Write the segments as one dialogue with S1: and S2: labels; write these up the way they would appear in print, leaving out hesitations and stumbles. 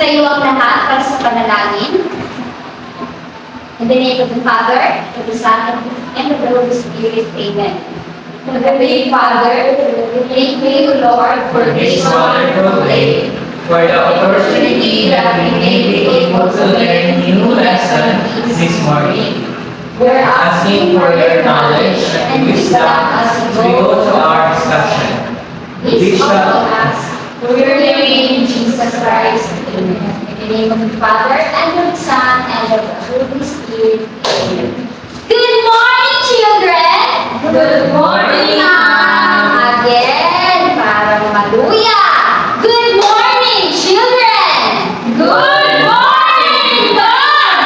S1: Tayo ang lahat para sa panalangin. In the name of the Father, of the Son, and of the Holy Spirit. Amen. Heavenly Father, thank you, Lord, for this wonderful day, for the opportunity that we may be able to learn new lessons this morning. We're asking for your knowledge and wisdom as we go to our discussion. Please help us through your name, Jesus Christ. Amen. In the name of the Father, and of the Son, and of the Holy Spirit. Amen. Good morning, children! Good morning, Ma'am! Again, parang maluya! Good morning, children! Good morning, Ma'am!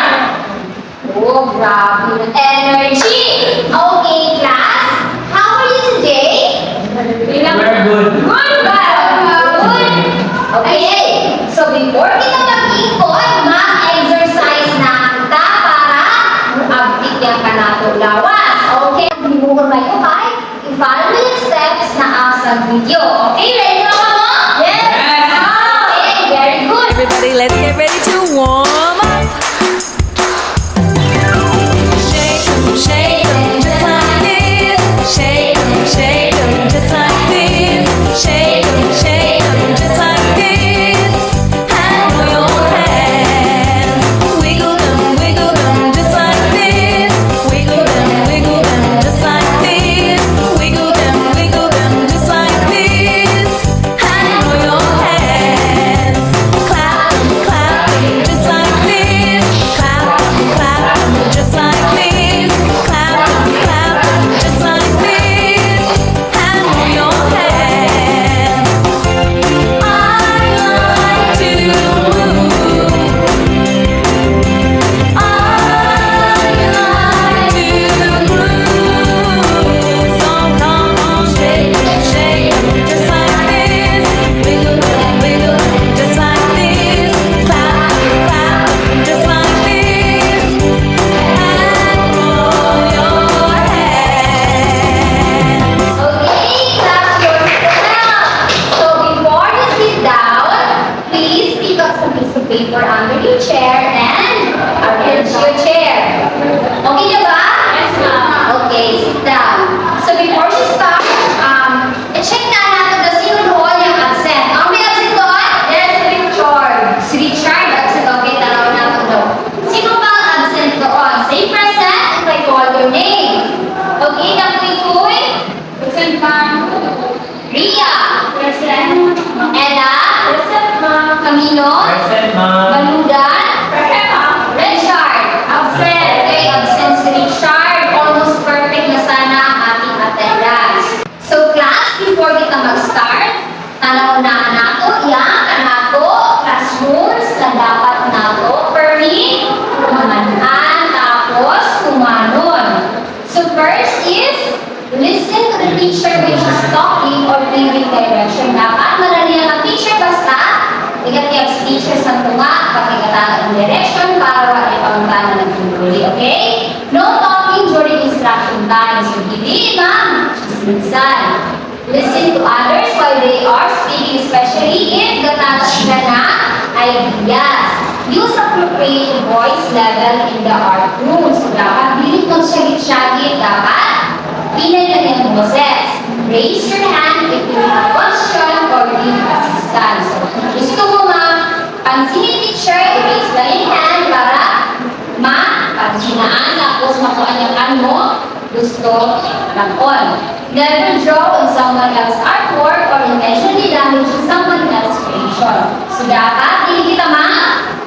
S1: Oh, grabe na energy! Okay, class, how are you today?
S2: We're good.
S1: Good ba? Good? Okay, so before kita mag-ikot, ma-exercise na kita para mag-abdikyan ka na ito lawas. Okay? Bibukod na ito kay i-follow yung steps na sa video. Okay, ready na ka mo? Yes! Okay, very good.
S3: Everybody, let's get ready to warm up. Shake 'em, shake 'em, just like this. Shake 'em, shake 'em, just like this. Shake 'em, shake 'em, just like this. And move your hands. Wiggle them, just like this. Wiggle them, just like this. Wiggle them, just like this. And move your hands. Clap 'em, just like this. Clap 'em, just like this. Clap 'em, just like this. And move your hands. I like to move. I like to move. So come on, shake 'em, just like this. Wiggle them, just like this. Clap 'em, just like this. And roll your hands.
S1: Okay, clap your hands. So before you sit down, please pick up some piece of paper under your chair and arrange your chair. Okay na ba? Yes, ma'am. Okay, sit down. So before you start, check na natin kung sino doon yung absent. May absent doon? Yes, Richard. Si Richard, absent. Okay, taraw na ako doon. Sino ba ang absent doon? Say present if I call your name. Okay, Nakuy? Present, ma'am. Ria? Present. Ella? Present, ma'am. Camilo?
S2: Present, ma'am.
S1: Maludan? Present, ma'am. Richard? Absent. Okay, absent si Richard. Almost perfect na sana ang ating attendance. So class, before kita mag-start, tanaw-unahan nato, yan, nato, classrooms na dapat nato, permit, kumanhan, tapos kumanon. So first is, listen to the teacher when she's talking or giving direction. Dapat maranihan ang teacher basta, igat-iap si teacher sa tunga, pakikataga ang direction para wala ipangutana ng tungkuli, okay? No talking during instruction time. So, hindi, ma'am, chisminsan. Listen to others while they are speaking, especially if gatatas ka na ideas. Use appropriate voice level in the art room. So, dapat bilit mong syagit-syagit, dapat pinay lang yung boses. Raise your hand if you have a question or need assistance. So, gusto mo pansinin teacher, i-raise lang yung hand para pansinaan, tapos makuha yung ano gusto lakon. Never draw on someone else's artwork or intentionally damaging someone else's creation. So, dapat, hindi kita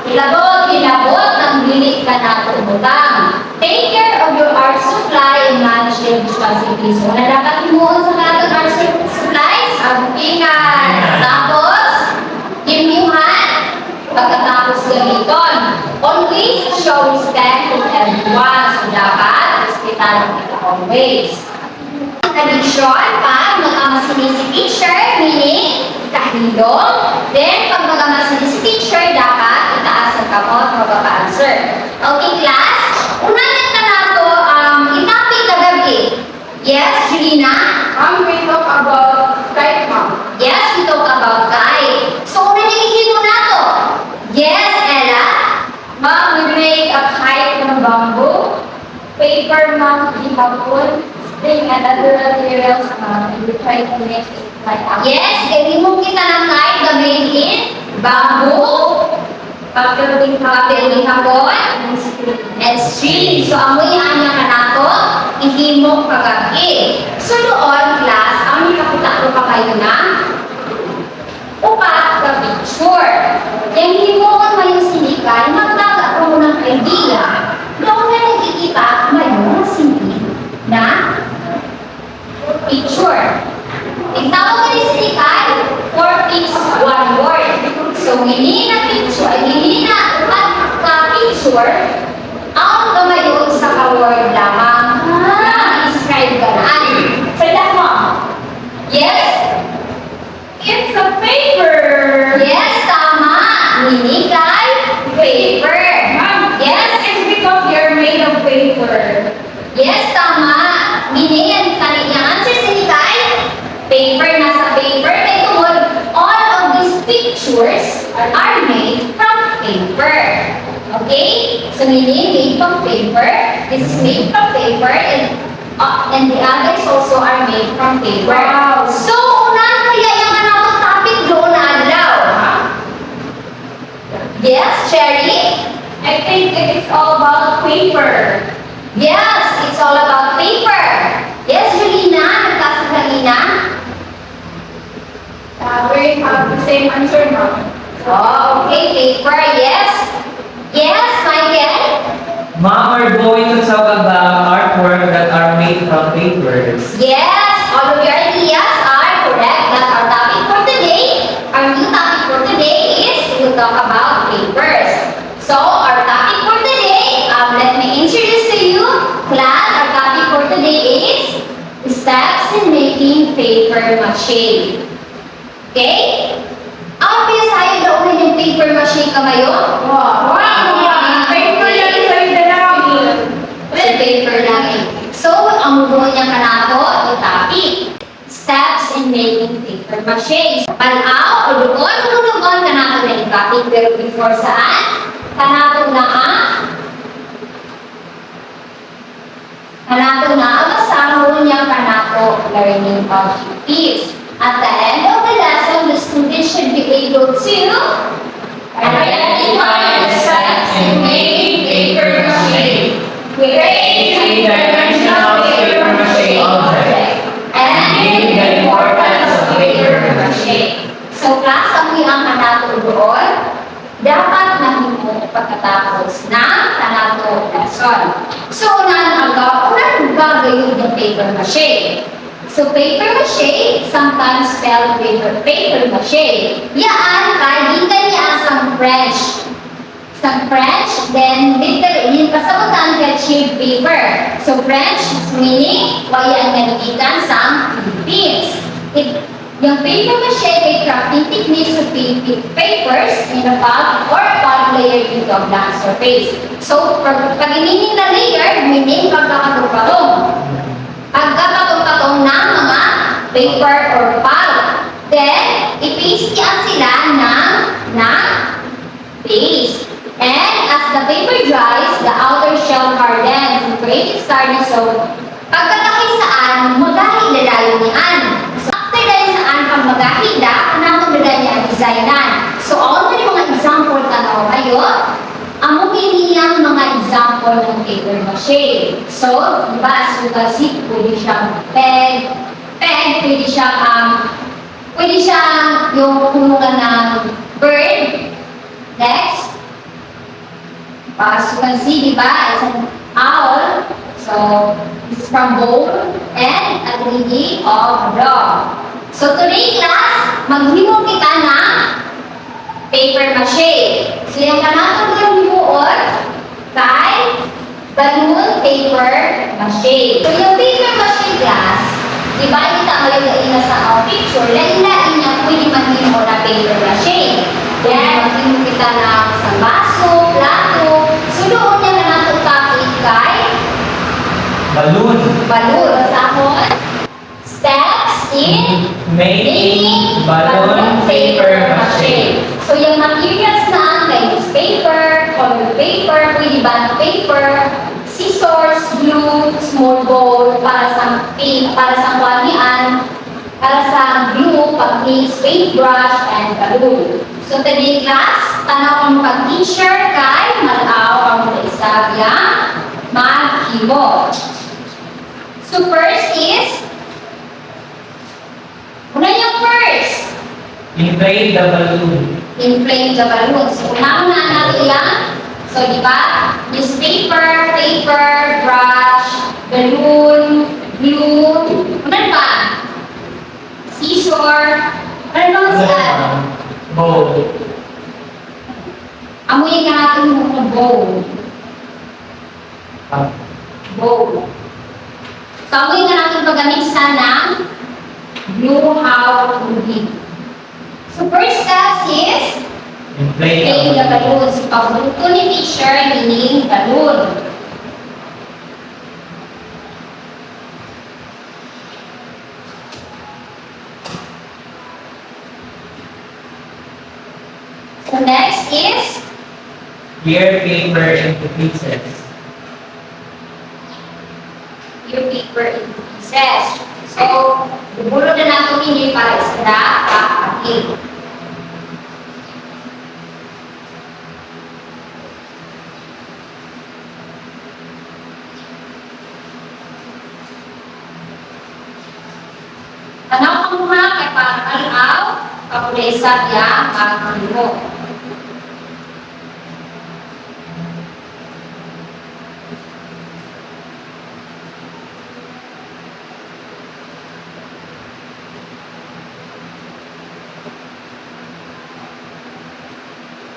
S1: kilabot ng bilik ka na umutang. Take care of your art supply and manage their responsibilities. So, na dapat himuon sa katong art supplies? Ingat. Tapos, imuhan. Pagkatapos gamiton. Always show respect to everyone. So, dapat, respetahan kita always. Tradisyon, pag mag-amasini si teacher, meaning, kahilong. Then, pag mag-amasini si teacher, dapat itaas ang kamot, magpapa-answer. Okay, class? Unahin ka na ito, itapik na gabi. Yes, Julina?
S4: We talk about kite, ma'am.
S1: Yes, we talk about kite. So, una niya na ito. Yes. paper ma'am, gihapon. Then, other materials, we try to make it like yes, remove kita ng kahit gamitin in bamboo, papel gihapon, and string. So, amoy anya ka nato, ihimo kagagi. So, doon, class, ang ikaputa ko pa kayo na, upat ka picture. Yung himuon mo yung sinikay, magtaga ko mo ng idea. Doon na nakikita, may mga sinik na picture. Tingtawag ka rin sinikay, 4 pics, 1 word. So, hindi na picture, hindi na upat ka picture, ang gamayon sa ka-word lamang na describe ka na. Salita mo. Yes?
S3: It's a paper.
S1: Yes, tama. Meaning kay paper.
S3: Ma'am,
S1: Yes.
S3: it's because you're made of paper.
S1: Yes, tama. Meaning ang kanyang answer sa kay paper na sa paper. Kaya tungod, all of these pictures are made from paper. Okay? So meaning made from paper. This is made from paper and the others also are made from paper.
S3: Wow.
S1: So, unahan kaya yung anong topic doon na adlaw? Yes, Cherry?
S3: I think it is all about paper.
S1: Yes, it's all about paper. Yes, Julina, nagkasa kanina?
S3: We have the same answer, ma'am.
S1: Oh, okay, paper, yes. Yes, Michael?
S2: Ma'am, we're going to talk about artwork that are made from papers.
S1: Yes, all of your ideas are correct. That our topic for today, our new topic for today is to talk about papers. So, our topic for today, let me introduce to you, class, our topic for today is steps in making paper mache. Okay? Obvious, ayaw daw ulit yung paper mache kamayo.
S3: Wow. Paper lang sa namin.
S1: Sa paper lang eh. So, ang buo niya kanato, yung topic. Steps in making paper mache. Palaw, o doon kanato na yung topic. Pero before saan? Kanato na ang kasama niya kanato learning objectives. At the end of the lesson, the student should be able to identify the steps in making paper mache. Create three-dimensional paper mache object. And give the importance of paper mache. So, class, ang iyang kanato doon, dapat mahimo pagkatapos ng kanato lesson. So, unang gagawin yung paper mache. So, paper mache, sometimes spelled paper mache. Yaan, kay niya sa French. Sa French, then literally, yung kasagutan kay sheet paper. So, French meaning, waya ang nanigikan sa Philippines. Yung paper mache ay crafting techniques of papers in a pulp or pulp layer into a blank surface. So, pag inining na layer, meaning pagkakatong-patong. Pagkakatong-patong ng mga paper or pulp. Then, ipaste yan sila ng paste. And as the paper dries, the outer shell hardens and creates starches. So, pagkakisaan, magahid-dalayo niyan. So, after dahil saan pag magahida, anong niya designan. So, all na yung mga example tanaw kayo, amo niyang mga example ng paper mache. So, di ba, as you can see, pwede siyang peg, pwede siyang yung kumuha ng bird. Next. As you can see, di ba, it's an owl. So, this is from bone and a 3D of dog. So, today class, maghimo kita ng paper mache. So, yung kanatong yung himuon kay balloon paper mache. So, yung paper mache class, iba kita ngayon sa picture, lain-lain niya pwede maghimo na paper mache. Yan, maghimo kita ng sa baso, plato. So, doon niya kanatong topic kay
S2: Balloon.
S1: Sahon. Steps in
S2: Making balloon paper mache.
S1: So, yung materials na kay newspaper, color paper, pwede bond paper, scissors, glue, glue, small bowl, para sa paint, para sa kwanian, para sa glue, pag-mix, paintbrush, and balloon. So today class, tanaw ang pag-teacher kay Malaw ang isabya maghimo. So first is, una yung first,
S2: Inflate the balloon.
S1: inflate the balloon. So unahan na natin yan. So di ba, newspaper, paper, brush, balloon, glue, ano pa? Seashore, ano sila?
S2: Bowl.
S1: Amuyin na natin yung bowl. Bowl. So, amuyin na natin paggamit sa ng glue how to be. So, first step is
S2: Inflate
S1: inflate the
S2: the balloon.
S1: balloon. So, pagbuto ni teacher, meaning balloon. So, next is
S2: Tear paper into pieces.
S1: yung paper in pieces. So, bubulod na natin hindi para sa kapatid. Tanaw ka muna kay para alaw, kapulesa niya, magkano.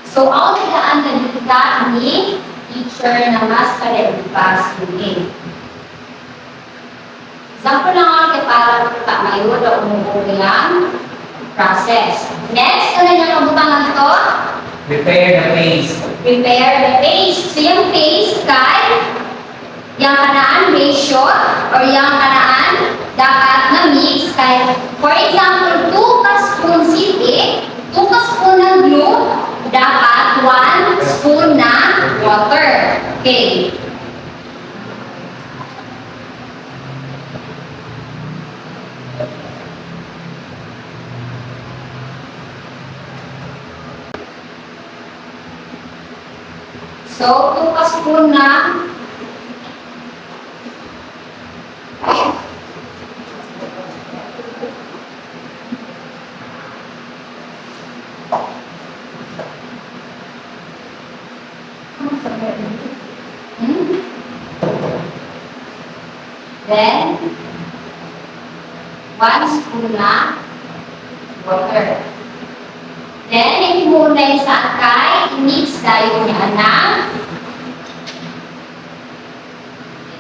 S1: So, ang nagaan na dita ni teacher na mas kalibas ini. Example lang ako kay para kita ngayon na umuulang process. Next, ano yung kabutangan to?
S2: Prepare the paste.
S1: Prepare the paste. So, yung paste kay yung kanaan ratio or yung kanaan dapat na mix kay, for example, 2 ka spoon sili, 2 ka spoon ng glue, dapat 1 spoon na water. Okay. So, 2 ka spoon na Then, 1 spoon na water. Then, hindi mo na yung sakay, i-mix tayo niya na.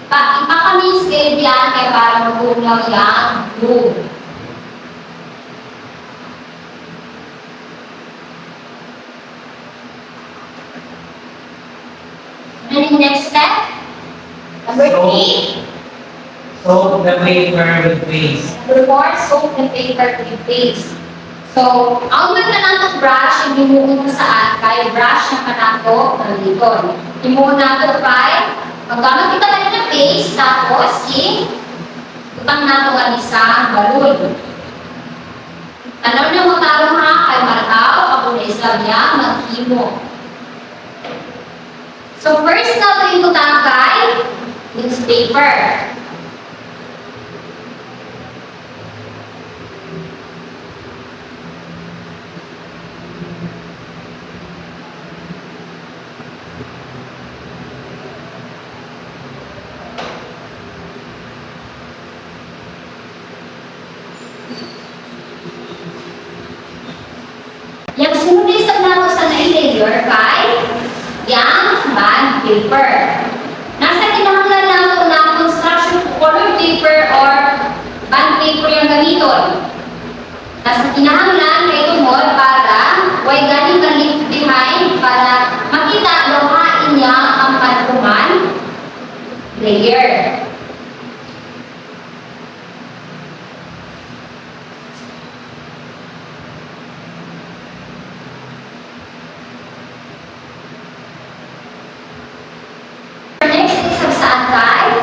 S1: Ipaka-mix kayo diyan kaya para magunaw yung glue. Ano yung next step? Number
S2: So,
S1: 3.
S2: Soak the paper with paste.
S1: Number 4, soak the paper with paste. So, ang man na nato brush, hindi mo na saan, kaya brush na ka nato ng ligon. Hindi mo nato kay, maggamit kita lang ng paste, tapos utang nato ang isang balon. Tanaw na mataro ha, kay marataw, ako na isang niya, maghimo. So, first nato yung utang kay newspaper. Yang sunod na isang nato sa na-layer kay yung bond paper. Nasa kinahanglan nato ng construction color paper or bond paper yung gamiton. Nasa kinahanglan kay tumor para way galing ka leave behind para makita luhain niya ang pantuman layer. Next is saan tayo?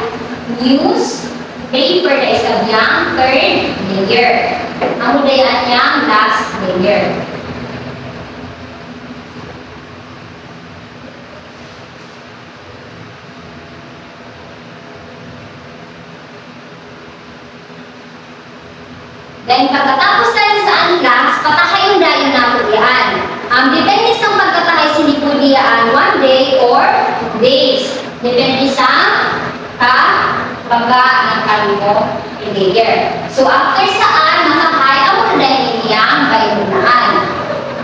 S1: layer. Ang udayaan niya ang last layer. Then pagkatapos tayo sa class, patahay yung dayon natin yan. Depende sa pagkatahay sinipudiyaan, 1 day or days. Depende sa baga ng kanimo layer. So after saan, matahay ang mga dayon niyang bayunaan.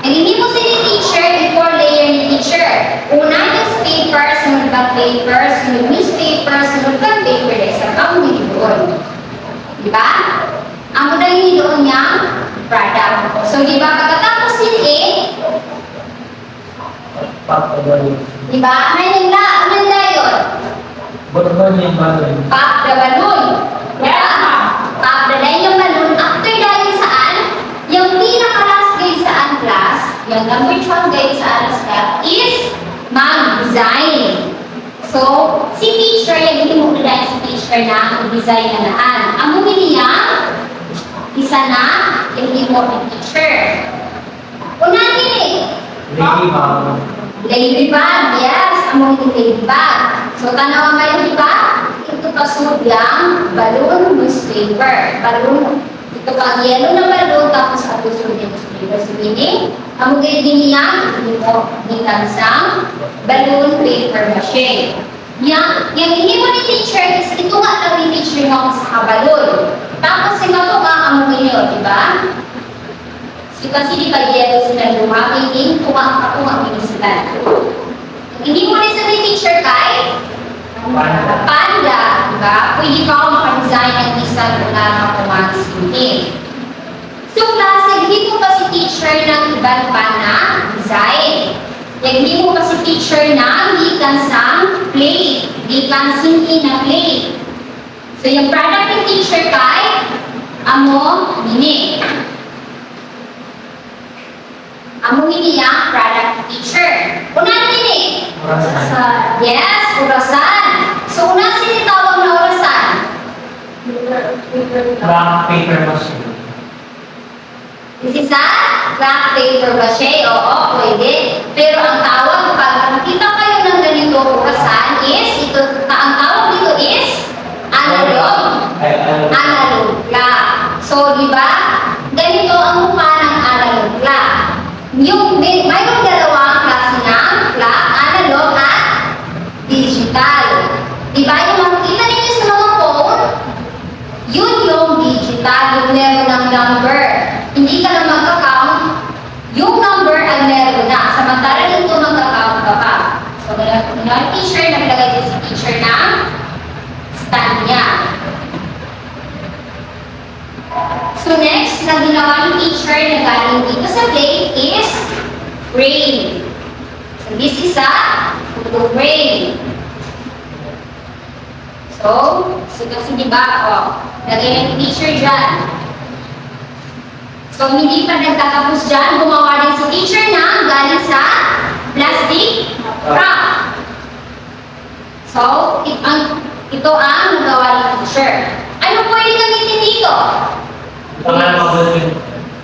S1: Naging mo si teacher before layer ni teacher. Una newspaper, sunod bang paper, sunod newspaper, sunod bang paper, sa kamunin doon. Diba? Ang udayong doon niyang product. So, di ba, pagkatapos sin A, di ba, ano yun?
S2: Bottom yung balon.
S1: Pop the balloon. Yeah. Pop the line yung balloon. After dahil saan, yung pinaka-last grade saan class, yung number 12 grade saan class is mag-design. So, si teacher, yung hindi mo dahil si teacher na mag-design na naan. Ang bumili niya, isa na, hindi mo ang teacher. Unahin eh.
S2: Ladybug.
S1: Ladybug, yes. Ang mga ladybug. So, tanawa ba yung iba? Ito pasod lang, balloon, newspaper. Balloon. Ito pa yellow na balloon, tapos ang gusto ng newspaper. So, meaning, ang mga niya, hindi mo nitansang balloon, paper, mache. Yung hindi mo ni teacher is ito nga lang ni teacher mo sa balloon. Tapos si mato nga ang ninyo, di ba? So, kasi di ba yellow sila lumaki, tunga sila. Hindi mo rin sa teacher kay panda, di ba? Pwede ka ako makadesign ng isang na makumagising. So, klase, hindi mo pa si teacher ng ibang pa na design. Hindi mo pa si teacher na gikan sa plate, gikan sinti na plate. So, yung product ng teacher kay amo mini. Amo mini yung product ng teacher. Unahin mini.
S2: Orasan.
S1: Yes, orasan. So, una sinitawag na orasan.
S2: Rock, paper, machine.
S1: This is a craft paper mache. Oo, pwede. Pero ang tawag, pag nakita kayo ng ganito orasan is, ang tawag dito is analog. Analog clock. So, di ba? Ganito ang mukha ng analog clock. Mayroong dalawang klase ng clock, analog at digital. Di ba? Yung makikita ninyo sa mga phone, yun yung digital, yung meron ng number. Hindi ka na magka-count, yung number ay meron na. Samantala dito magka-count ka pa. So, yung teacher, naglagay din si teacher na stand niya. So next, na ginawa ng teacher na galing dito sa plate is frame. So this is a photo frame. So kasi diba, lagay ng teacher dyan. So hindi pa nagtatapos dyan, gumawa din si teacher na galing sa plastic wrap. So, ito ang nagawa ng teacher. Ano pwede gamitin dito?
S2: Pangalan mabutin.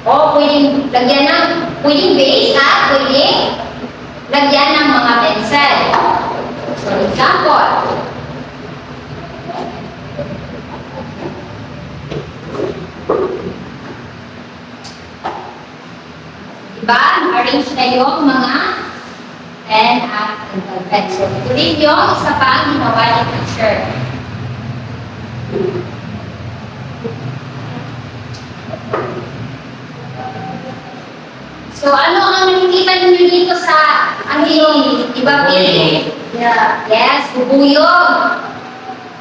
S1: Pwedeng lagyan ng, pwedeng base at pwedeng lagyan ng mga pencil. So, example. Diba? Arrange na yung mga pen at pencil. Ito rin yung isa pang ginawa ni teacher. So, ano ang nakikita ninyo dito sa, ano yung, iba pili? Yeah. Yes, bubuyog.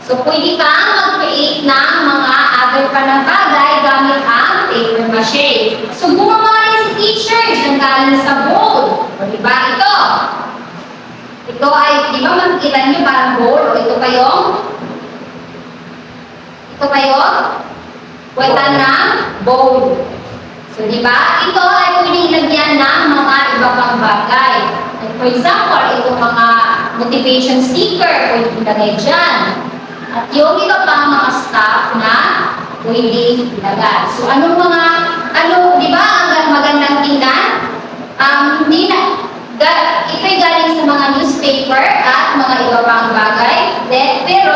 S1: So, pwede kang mag-create ng mga other pa ng bagay gamit ang paper mache. So, gumawa rin si teacher, dyan galing sa bowl. O, diba ito? Ito ay, di ba makikita niyo parang bowl? O, ito pa yung? Ito pa yung? Wetan ng bowl. So, di ba? Ito ay pwedeng lagyan ng mga iba pang bagay. For example, itong mga motivation sticker, pwedeng ilagay dyan. At yung iba pang mga stuff na pwedeng ilagay. So, anong mga, di ba, ang magandang tingnan? Hindi na, ito'y galing sa mga newspaper at mga iba pang bagay. Pero,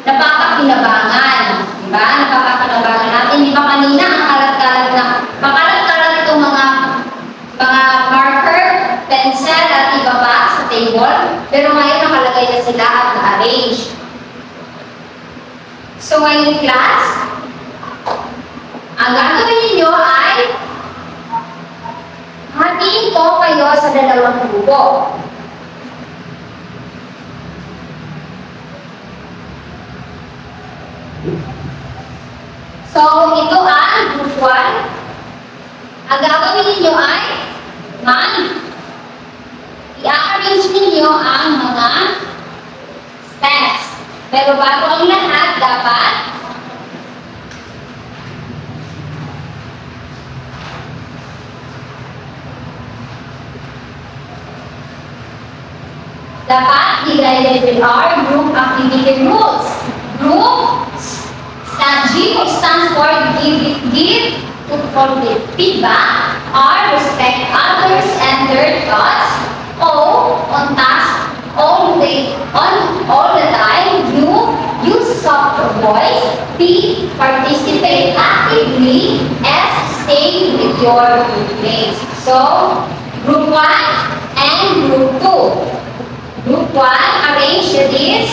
S1: napapakinabangan. Di ba? Napapakinabangan natin. Di ba kanina, ang kalat-kalat na, makalat-kalat itong mga marker, pencil at iba pa sa table. Pero ngayon, nakalagay na sila at na-arrange. So, ngayon class, ang gagawin ninyo ay hatiin ko kayo sa dalawang grupo. So, ito ang group 1. Ang gagawin ninyo ay i-arrange ninyo ang mga steps. Pero bago ang lahat, dapat i-level our group activity rules. Group G stands for give to feedback, R respect others and their thoughts, O on task all the time, U use soft voice, P participate actively, S stay with your groupmates. So group 1 and group 2. Group 1, arrange this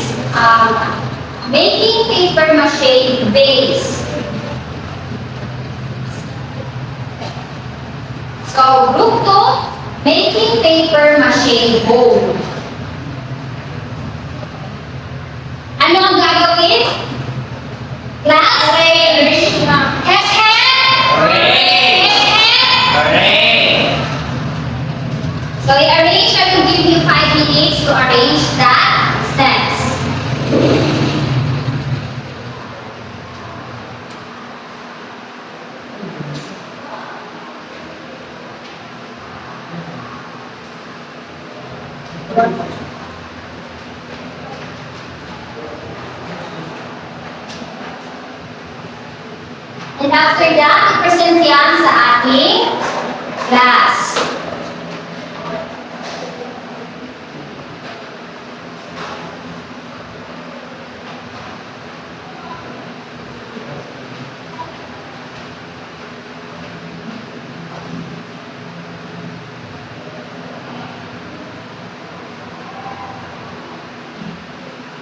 S1: making paper mache vase. So, group 2, making paper mache bowl. Ano ang gagawin? Class? So, i-arrange. I will give you 5 minutes to arrange the steps. And after that, i-present yan sa ating class.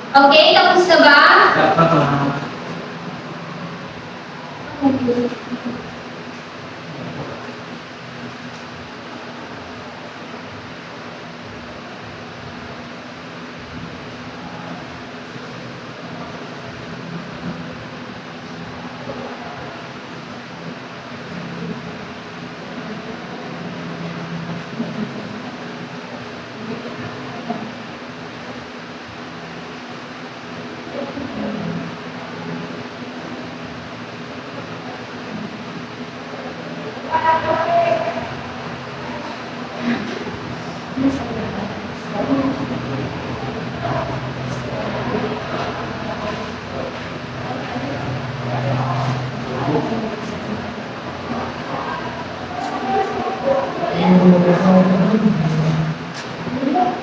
S1: Okay, tapos na ba?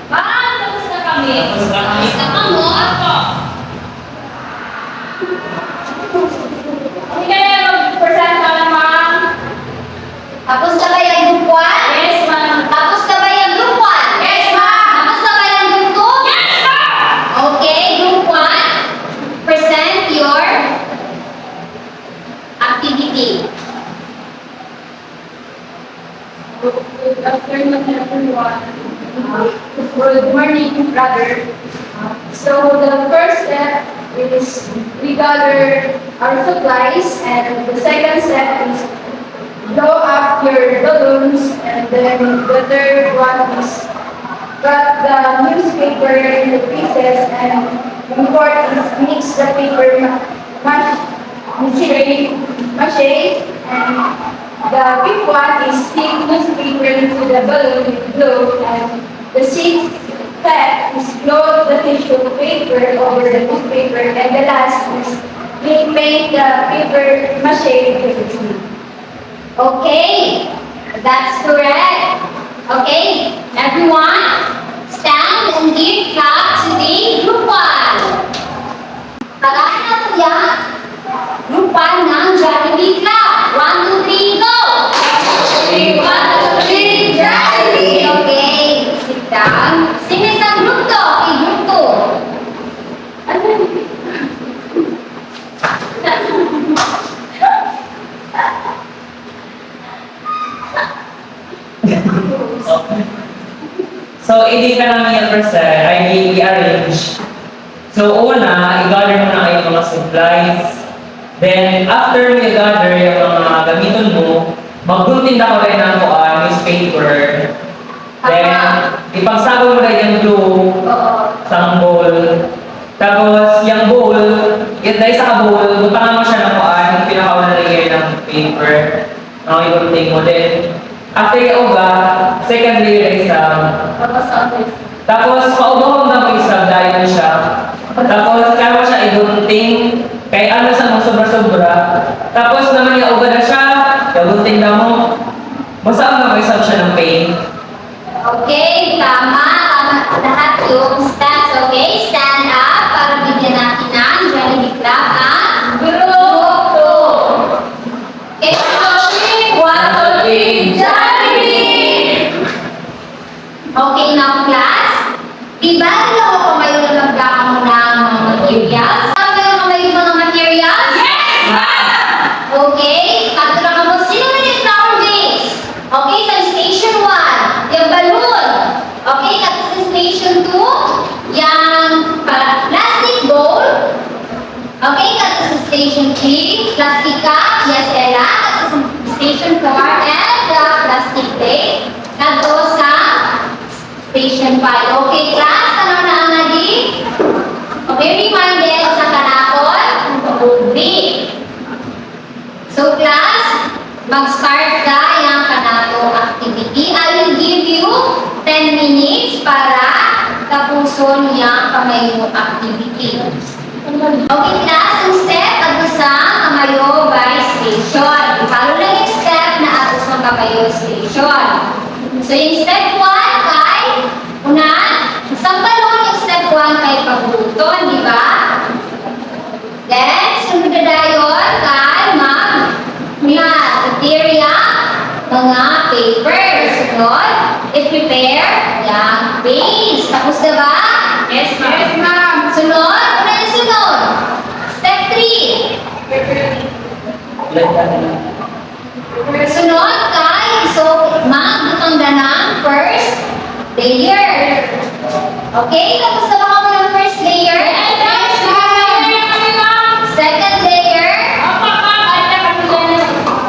S1: Tapos na kami. Tapos na kamo. Okay kayo, mag-present ka naman. Tapos na ba yung group 1? Yes, ma'am. Tapos na ba yung group 1? Yes, ma'am. Tapos na ba yung group 2? Yes, ma'am. Okay, group 1, present your activity.
S4: Good afternoon, everyone. Good morning, brother. So the first step is we gather our supplies, and the second step is blow up your balloons, and then the third one is cut the newspaper into pieces, and the fourth is mix the paper mache, and the fifth one is stick newspaper into the balloon with glue, and the sixth step is blow the tissue paper over the newspaper, and the last is we paint the paper mache with its name.
S1: Okay, that's correct. Okay, everyone, stand and give clap to the group 1. Tagahan natin yan. Group 1 ng Jollibee Club. 1, 2, 3, go! 1, 2, 3, Jollibee! Okay, sit down. Sino sa group to? Okay, group 2.
S4: Ano yun?
S2: So, hindi ka namin yung percent, ay i-arrange. So, una, i-gather mo na kayo mga supplies. Then, after mo i-gather yung mga gamiton mo, maggunting na ko rin ng newspaper. Then, ipagsabaw mo rin yung glue sa bowl. Tapos, yung bowl, yun dahil sa bowl, butangan mo siya ng yung pinakauna na layer ng paper. Ang igunting mo. Then, after yoga, second layer is tapos paubahon na mo isang dahil siya. Tapos kaya mo siya igunting, kay ano sa mga sobra-sobra. Tapos naman yoga na siya, igunting na mo. Basta na mo isang siya ng paint.
S1: Okay, tama. Tama lahat yung steps. Okay, stand up para bigyan natin ng Jollibee Club ang group 2. Okay, so, 1, 2, 3, Jollibee! Okay, now class. Diba dalawa ko kayo na magkakamo ng mga materials? Saan kayo kamayo mga materials? Yes! Okay, katulad mo, sino na yung flower vase? Okay, sa station 1, yung balloon. Okay, katulad sa station 2, yung plastic bowl. Okay, katulad sa station 3, plastic cup, yes, Ella. Katulad sa station 4, and the plastic plate. Katulad sa station 5. Okay, class, ano na ang naging? Okay, reminded sa kanakon, tubig. So, class, mag-start ka yung kanatong activity. I will give you 10 minutes para tapuson yung kamayo activity. Okay, class, ang step at sa kamayo by station. Follow lang yung step na ato sa kamayo station. So, yung step 1 kay una, sampalon yung step 1 kay pagbuton, di ba? Then, sunod na dayon kay material, mga papers. Sunod, i-prepare yung base. Tapos na ba?
S4: Yes, ma'am.
S1: Sunod, ano yung sunod? Step 3. Sunod kay, so, magbutang na ng first layer. Okay, tapos na ba kami ng first layer? Second layer.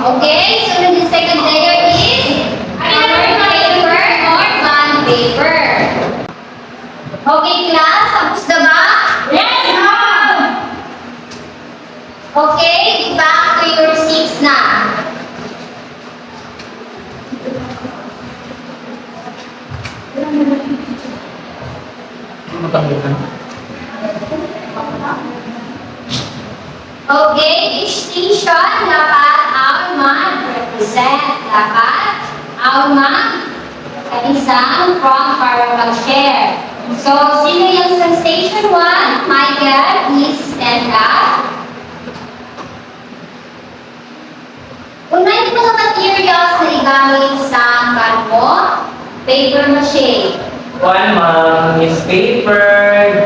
S1: Okay, sunod yung second layer is cover paper or bond paper. Okay, class, tapos na ba? Yes, ma'am! Okay, back to your seats na. Okay, each station dapat ang mag-represent. Dapat ang mag-isang from para mag-share. So, sino yung sa station 1? Michael, please stand up. Una yung mga materials na igamit sa karmo, paper mache.
S2: One, ma'am, newspaper,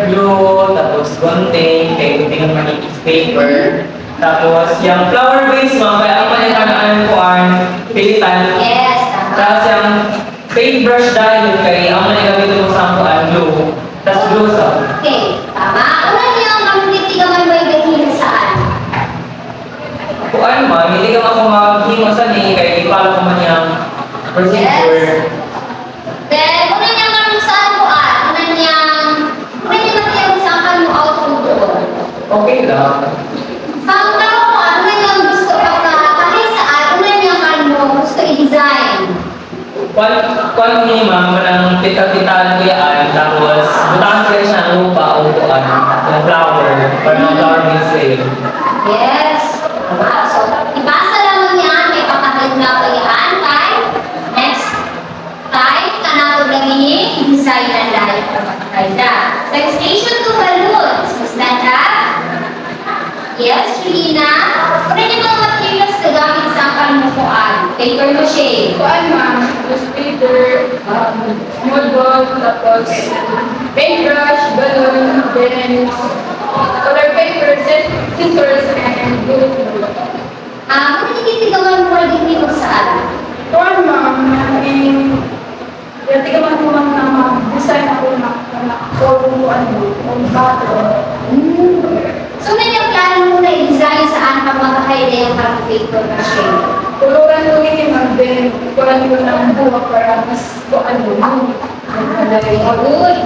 S2: glue, tapos gunting, kay gunting ng manipis paper. Tapos, yung flower vase, ma'am, kaya ang manikanaan ko ang pilitan.
S1: Yes, tama.
S2: Tapos, yung paintbrush dahil kay ang manigamit mo sa ang glue. Tapos, glue sa.
S1: Okay, tama. Una niyo, mamutitigaman ba yung saan?
S2: Kuan, ma'am, hindi ka ako maghimasan eh, kaya i-follow ko man yung procedure.
S1: Then, una niya kung saan mo una niya matiyang saan mo output doon.
S2: Okay lang.
S1: Saan ka mo ano niya gusto kahit saan, una niya mo gusto i-design.
S2: Kuan ni ma'am, manang pita-pitaan ko yan, tapos butakan ko rin siya ng lupa o kuan, yung flower, para ng flower base eh.
S1: Yes. Tama. So, ipasa lamang yan kay kapatid na kayaan kay next time kanatod lagi ni design ng life ng kapatid. Sa station 2 balloons. Stand up. Yes, Julina. Ano yung mga materials na gamit sa panumukuan? Paper mache.
S4: Kuan ma'am, newspaper, small ball, tapos paintbrush, balloon, then color paper, scissors, and glue.
S1: Ano yung titigawan mo rin dito saan?
S4: Kuan ma'am, tigaman ko ma'am na design ako na bato.
S1: So, may yung plano mo na i-design saan pag makakaide yung parang paper mache?
S4: Tuluran ko yun ma'am, then kuan ko ng buwa para mas
S1: Very good.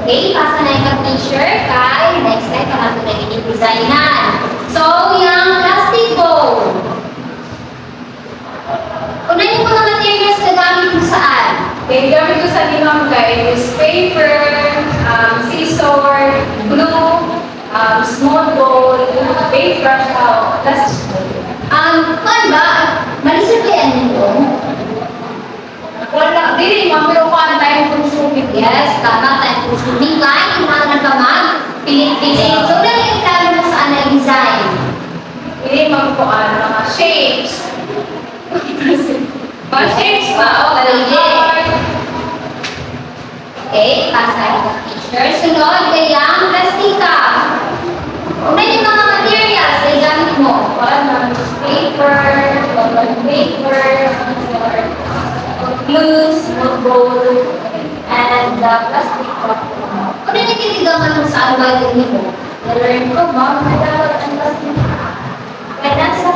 S1: Okay, pasa na yung picture kay next time kanatod lagi ni designan. So, yung plastic bowl. Una yung mga materials na gamit mo saan?
S4: Okay, gamit ko sa limang guys, paper, scissor, glue, small bowl, paintbrush, plastic.
S1: Kuan ba? Malisip ba yan nito?
S4: Wala, dili, ma'am, pero kuan tayo consuming.
S1: Yes, tama tayo consuming kahit yung mga nagkamag, pilit-pilit. So, wala yung plano mo saan na design?
S4: Dili, ma'am, kuan, mga shapes. Mga shapes ba?
S1: Okay, pasa yung picture. Sunod, kayang plastika. Una yung mga materials na gamit mo.
S4: Kuan, ma'am, paper, glue, small bowl, and plastic cup.
S1: Ano yung titigaman mo sa albayan mo?
S4: Nalarin ko, ma'am, nadawat ang plastic. Kaya nasa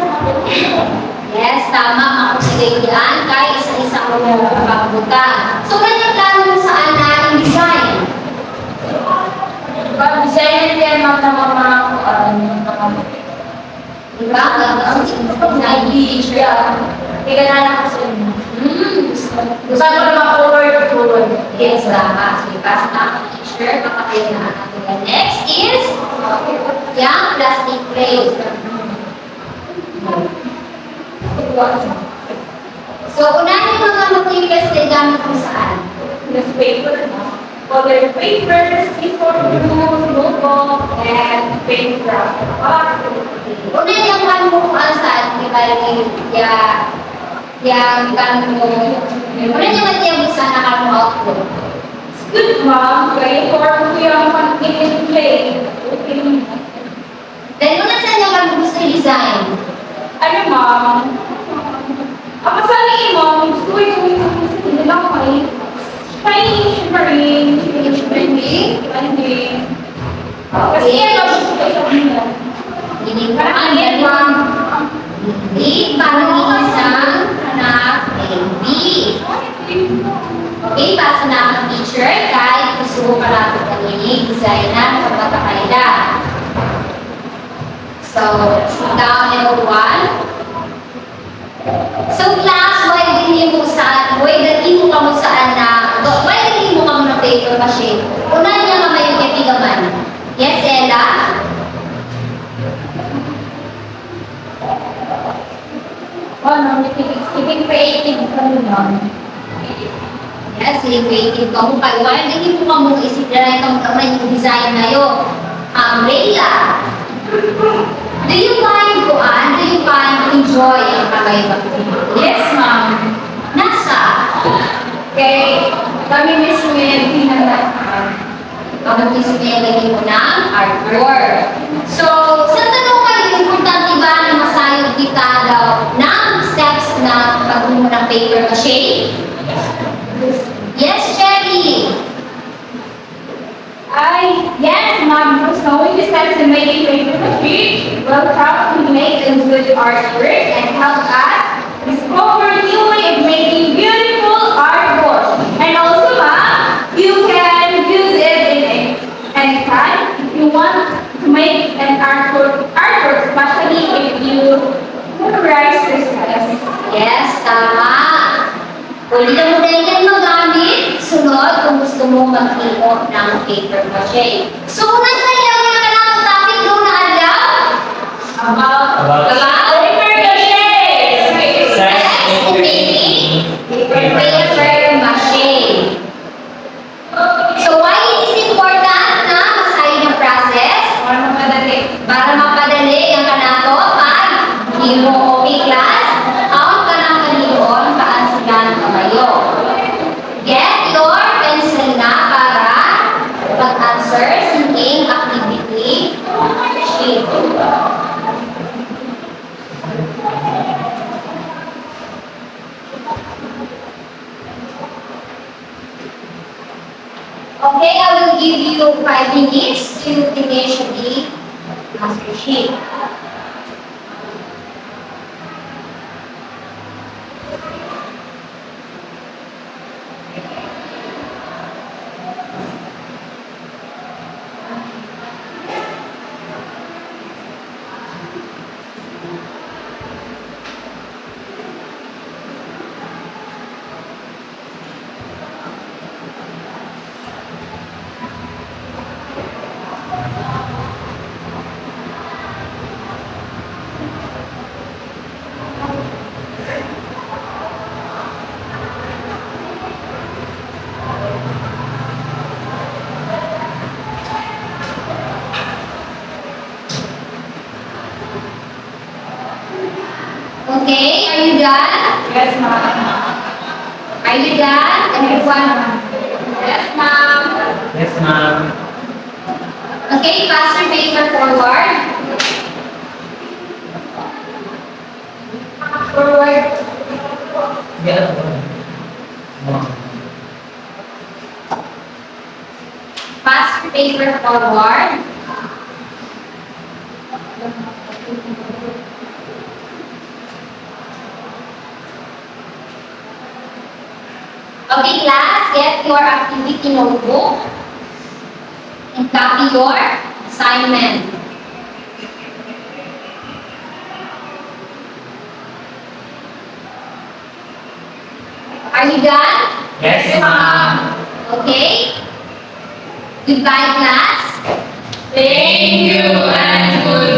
S1: Yes, tama. Makusigay yan. Kaya isa-isa mo mo pagkabutan. So, ano yung plano mo saan na yung design?
S4: designer yan, ma'am, na mga
S1: Diba? Ang ganda ang design.
S4: Iganala ko sa inyo.
S1: Gusto
S4: Saan ko
S1: mo
S4: naman forward?
S1: Yes, tama. So, ipasa na ang picture. Papakita na natin. Next is yung plastic plate. So, unahin yung mga materials na gamit mo saan?
S4: Newspaper, color paper, scissor, glue, small and paintbrush.
S1: Una yung kan mo kung ano saan, di ba, yung kan mo, una yung matiyag saan na kan mo output.
S4: Good, ma'am. Kaya form ko yung pag-in play.
S1: Then, una saan yung kan mo gusto i-design?
S4: Ano, ma'am? Ang masali, ma'am, gusto ko yung nila ko may shiny, shimmering, blending. Kasi yan, ma'am, gusto ko yung nila.
S1: Hindi ko yan, ma'am. Hindi, parang isang anak, A-B. Okay, pasa na ang teacher kahit gusto mo pala ito kanini, design na sa pagkakaila. So, sit down everyone. So, class, why dili mo ka mo saan na, why dili mo ka mo ng paper mache? Una niya nga may katigaman. Yes, Ella?
S4: Ma'am, keeping creative kami, ma'am.
S1: Yes, creative ka mo kayo. Why dili mo ka mo isip na itong yung design na yun? Leila, do you find enjoy ang kakaiba?
S4: Yes, ma'am.
S1: Nasa?
S4: Okay, kami mismo yung pinag-aaral.
S1: Ang display lagi mo ng artwork. So, sa tanong kayo, importante ba na masayod kita daw ng steps na pagbumo ng paper mache? Yes, Cherry!
S4: Yes, ma'am. Knowing the steps in making paper mache will help to make a good artwork and help us discover new way of making beautiful artwork. And also, ma'am, you can use it in anytime if you want to make an artwork, especially if you memorize the steps.
S1: Yes, tama. Pwede na mo na yan magamit. Sunod, kung gusto mo mag-ikot ng paper mache. So, unang kaya mo na topic doon na adlaw?
S4: About
S2: About
S1: Steps in making paper mache. So why it is important na masahin ang process? Para mapadali ang kanato pag himo o class ang kanang kanilon kaansigan kayo. Get your pencil na para pag-answer sa inyong activity sheet. Okay, I will give you 5 minutes to finish the answer sheet. Okay, are you done?
S4: Yes, ma'am.
S1: Are you done? Everyone?
S4: Yes, ma'am.
S2: Yes, ma'am.
S1: Okay, pass your paper forward. Forward.
S2: Yeah.
S1: Pass your paper forward. Okay, class, get your activity notebook and copy your assignment. Are you done?
S2: Yes, ma'am.
S1: Okay. Goodbye, class.
S2: Thank you and good